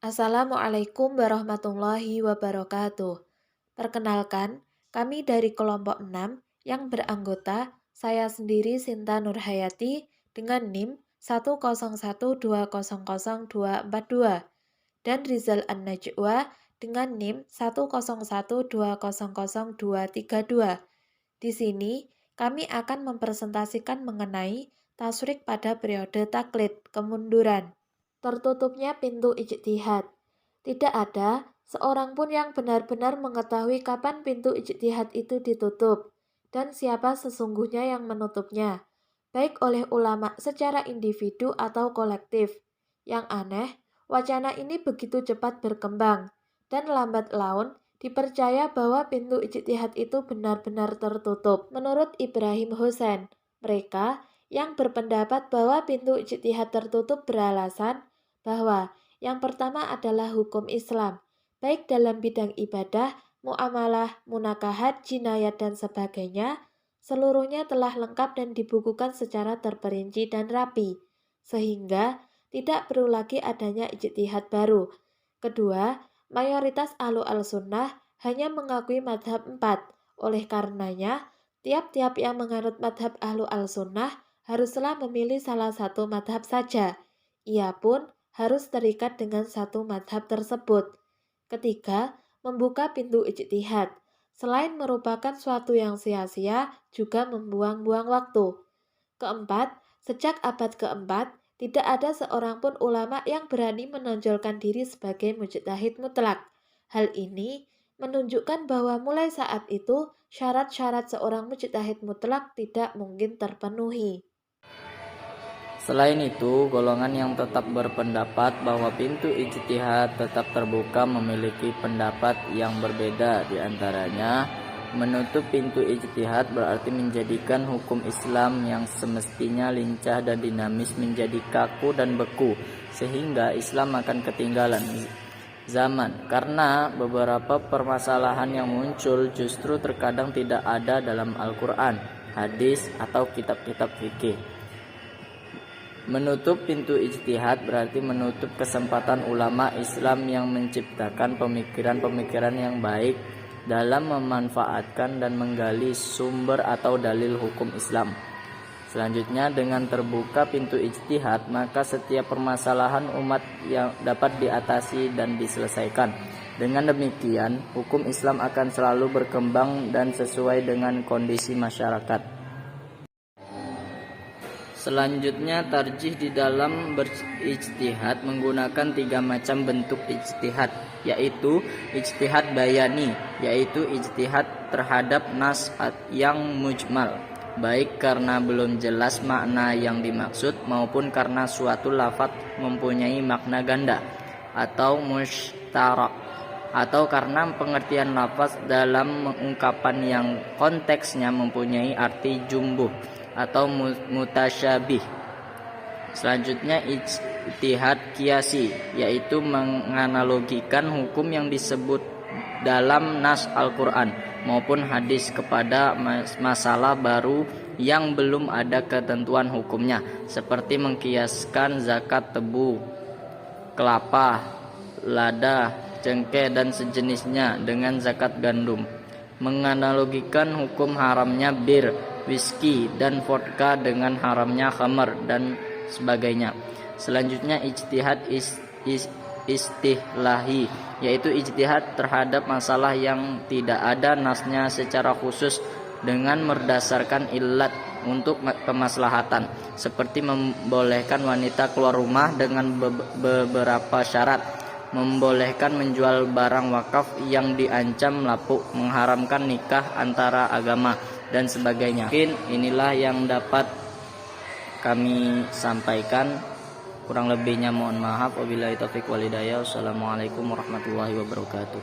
Assalamualaikum warahmatullahi wabarakatuh. Perkenalkan, kami dari kelompok 6 yang beranggota saya sendiri Sinta Nurhayati dengan NIM 101200242 dan Rizal An-Najwa dengan NIM 101200232. Di sini, kami akan mempresentasikan mengenai tasyrik pada periode taklid, kemunduran. Tertutupnya pintu ijtihad. Tidak ada seorang pun yang benar-benar mengetahui kapan pintu ijtihad itu ditutup dan siapa sesungguhnya yang menutupnya, baik oleh ulama secara individu atau kolektif. Yang aneh, wacana ini begitu cepat berkembang dan lambat laun dipercaya bahwa pintu ijtihad itu benar-benar tertutup. Menurut Ibrahim Hussein, mereka yang berpendapat bahwa pintu ijtihad tertutup beralasan bahwa yang pertama adalah hukum Islam, baik dalam bidang ibadah, muamalah, munakahat, jinayat, dan sebagainya, seluruhnya telah lengkap dan dibukukan secara terperinci dan rapi, sehingga tidak perlu lagi adanya ijtihad baru. Kedua, mayoritas ahlu al-sunnah hanya mengakui madhab 4, oleh karenanya, tiap-tiap yang menganut madhab ahlu al-sunnah haruslah memilih salah satu madhab saja. Ia pun harus terikat dengan satu madhab tersebut. Ketiga, membuka pintu ijtihad. Selain merupakan suatu yang sia-sia, juga membuang-buang waktu. Keempat, sejak abad keempat, tidak ada seorang pun ulama yang berani menonjolkan diri sebagai mujtahid mutlak. Hal ini menunjukkan bahwa mulai saat itu, syarat-syarat seorang mujtahid mutlak tidak mungkin terpenuhi. Selain itu, golongan yang tetap berpendapat bahwa pintu ijtihad tetap terbuka memiliki pendapat yang berbeda. Di antaranya, menutup pintu ijtihad berarti menjadikan hukum Islam yang semestinya lincah dan dinamis menjadi kaku dan beku, sehingga Islam akan ketinggalan zaman. Karena beberapa permasalahan yang muncul justru terkadang tidak ada dalam Al-Quran, hadis, atau kitab-kitab fikih. Menutup pintu ijtihad berarti menutup kesempatan ulama Islam yang menciptakan pemikiran-pemikiran yang baik dalam memanfaatkan dan menggali sumber atau dalil hukum Islam. Selanjutnya, dengan terbuka pintu ijtihad, maka setiap permasalahan umat yang dapat diatasi dan diselesaikan. Dengan demikian, hukum Islam akan selalu berkembang dan sesuai dengan kondisi masyarakat. Selanjutnya, tarjih di dalam berijtihad menggunakan 3 macam bentuk ijtihad, yaitu ijtihad bayani, yaitu ijtihad terhadap nas yang mujmal, baik karena belum jelas makna yang dimaksud maupun karena suatu lafaz mempunyai makna ganda atau mushtarak, atau karena pengertian lafaz dalam ungkapan yang konteksnya mempunyai arti jumbuh atau mutasyabih. Selanjutnya, ijtihad qiyasi, yaitu menganalogikan hukum yang disebut dalam nas Al-Quran maupun hadis kepada masalah baru yang belum ada ketentuan hukumnya, seperti mengkiaskan zakat tebu, kelapa, lada, cengkeh, dan sejenisnya dengan zakat gandum. Menganalogikan hukum haramnya bir, whisky, dan vodka dengan haramnya khamar dan sebagainya. Selanjutnya, ijtihad istilahi, yaitu ijtihad terhadap masalah yang tidak ada nasnya secara khusus dengan berdasarkan ilat untuk kemaslahatan, seperti membolehkan wanita keluar rumah dengan beberapa syarat, membolehkan menjual barang wakaf yang diancam lapuk, mengharamkan nikah antara agama, dan sebagainya. Mungkin inilah yang dapat kami sampaikan. Kurang lebihnya mohon maaf. Wabillahi taufiq wal hidayah. Wassalamualaikum warahmatullahi wabarakatuh.